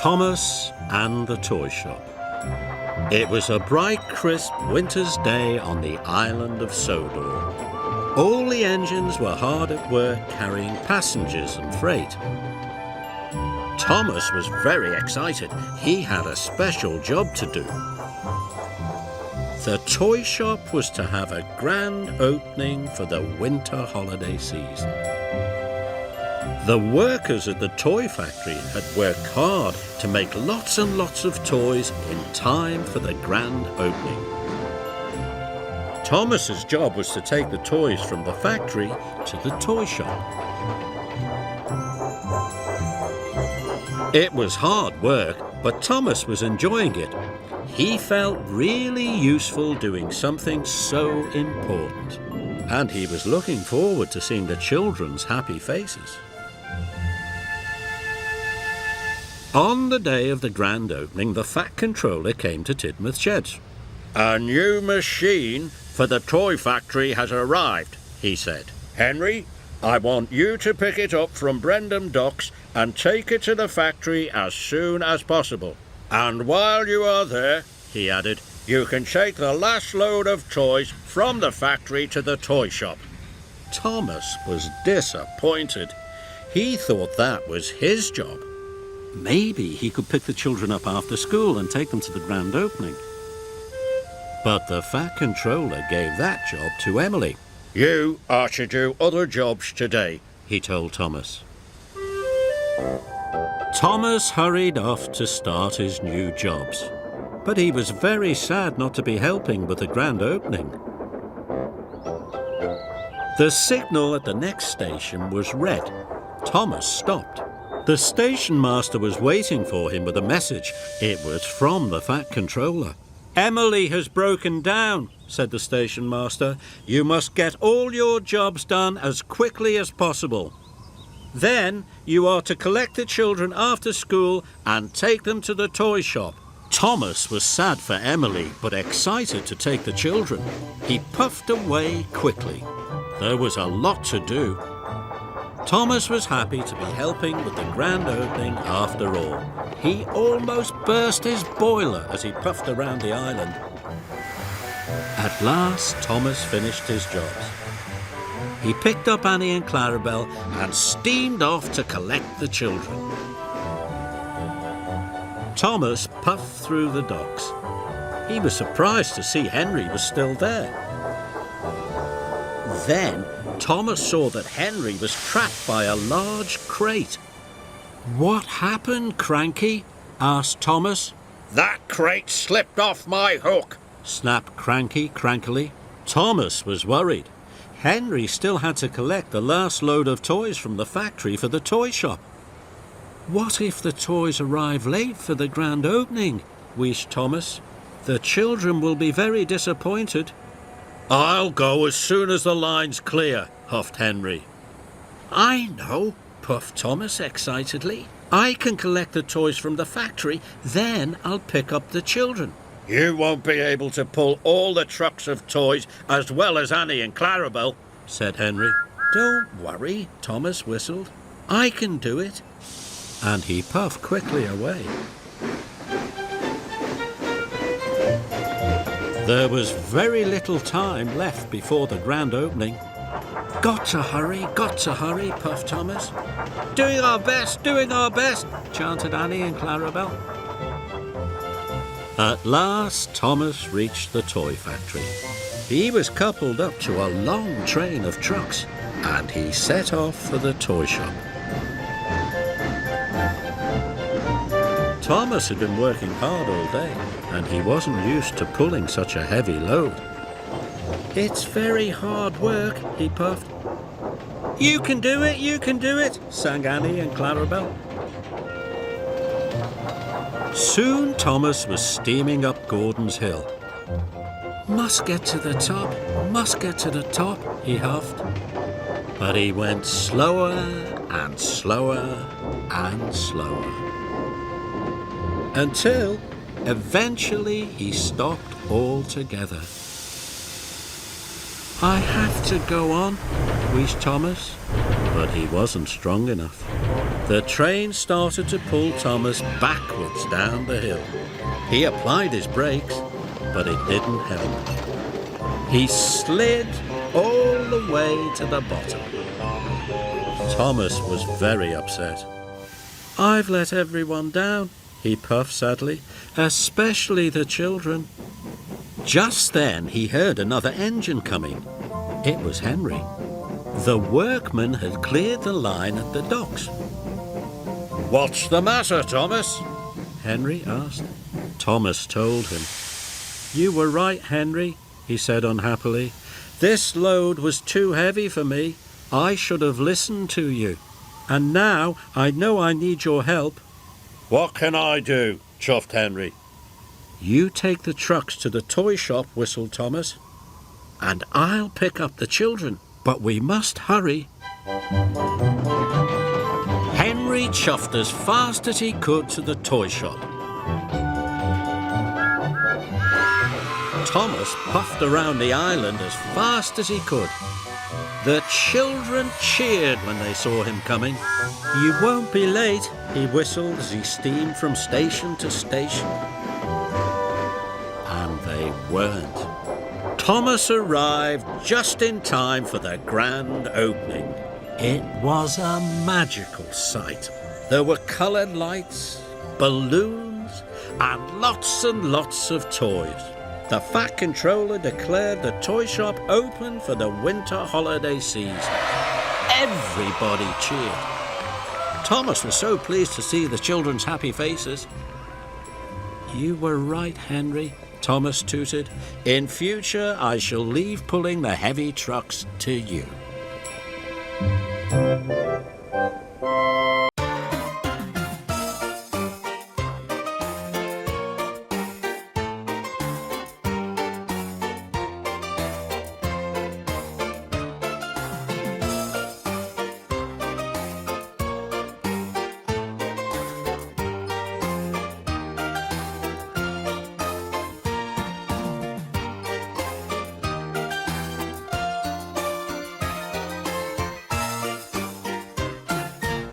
Thomas and the Toy Shop. It was a bright, crisp winter's day on the island of Sodor. All the engines were hard at work carrying passengers and freight. Thomas was very excited. He had a special job to do. The toy shop was to have a grand opening for the winter holiday season. The workers at the toy factory had worked hard to make lots and lots of toys in time for the grand opening. Thomas's job was to take the toys from the factory to the toy shop. It was hard work, but Thomas was enjoying it. He felt really useful doing something so important. And he was looking forward to seeing the children's happy faces. On the day of the grand opening, the Fat Controller came to Tidmouth Sheds. "A new machine for the toy factory has arrived," he said. "Henry, I want you to pick it up from Brendam Docks and take it to the factory as soon as possible. And while you are there," he added, "you can take the last load of toys from the factory to the toy shop." Thomas was disappointed. He thought that was his job. Maybe he could pick the children up after school and take them to the grand opening. But the Fat Controller gave that job to Emily. "You are to do other jobs today," he told Thomas. Thomas hurried off to start his new jobs, but he was very sad not to be helping with the grand opening. The signal at the next station was red. Thomas stopped. The station master was waiting for him with a message. It was from the Fat Controller. "Emily has broken down," said the station master. "You must get all your jobs done as quickly as possible. Then you are to collect the children after school and take them to the toy shop." Thomas was sad for Emily, but excited to take the children. He puffed away quickly. There was a lot to do. Thomas was happy to be helping with the grand opening after all. He almost burst his boiler as he puffed around the island. At last, Thomas finished his jobs. He picked up Annie and Clarabelle and steamed off to collect the children. Thomas puffed through the docks. He was surprised to see Henry was still there. Then Thomas saw that Henry was trapped by a large crate. "What happened, Cranky?" asked Thomas. "That crate slipped off my hook," snapped Cranky crankily. Thomas was worried. Henry still had to collect the last load of toys from the factory for the toy shop. "What if the toys arrive late for the grand opening?" wished Thomas. "The children will be very disappointed." "I'll go as soon as the line's clear," huffed Henry. "I know," puffed Thomas excitedly. "I can collect the toys from the factory, then I'll pick up the children." "You won't be able to pull all the trucks of toys as well as Annie and Clarabelle," said Henry. "Don't worry," Thomas whistled. "I can do it." And he puffed quickly away. There was very little time left before the grand opening. Got to hurry, puffed Thomas. Doing our best, chanted Annie and Clarabelle. At last, Thomas reached the toy factory. He was coupled up to a long train of trucks, and he set off for the toy shop. Thomas had been working hard all day, and he wasn't used to pulling such a heavy load. "It's very hard work," he puffed. You can do it, sang Annie and Clarabelle. Soon Thomas was steaming up Gordon's Hill. Must get to the top, he huffed. But he went slower and slower and slower, until eventually he stopped altogether. I have to go on, wheezed Thomas, but he wasn't strong enough. The train started to pull Thomas backwards down the hill. He applied his brakes, but it didn't help. He slid all the way to the bottom. Thomas was very upset. "I've let everyone down," he puffed sadly, "especially the children." Just then he heard another engine coming. It was Henry. The workmen had cleared the line at the docks. "What's the matter, Thomas?" Henry asked. Thomas told him. "You were right, Henry," he said unhappily. "This load was too heavy for me. I should have listened to you. And now I know I need your help." "What can I do?" chuffed Henry. "You take the trucks to the toy shop," whistled Thomas, "and I'll pick up the children. But we must hurry." Henry chuffed as fast as he could to the toy shop. Thomas puffed around the island as fast as he could. The children cheered when they saw him coming. "You won't be late," he whistled as he steamed from station to station. And they weren't. Thomas arrived just in time for the grand opening. It was a magical sight. There were coloured lights, balloons, and lots of toys. The Fat Controller declared the toy shop open for the winter holiday season. Everybody cheered. Thomas was so pleased to see the children's happy faces. "You were right, Henry," Thomas tooted. "In future, I shall leave pulling the heavy trucks to you."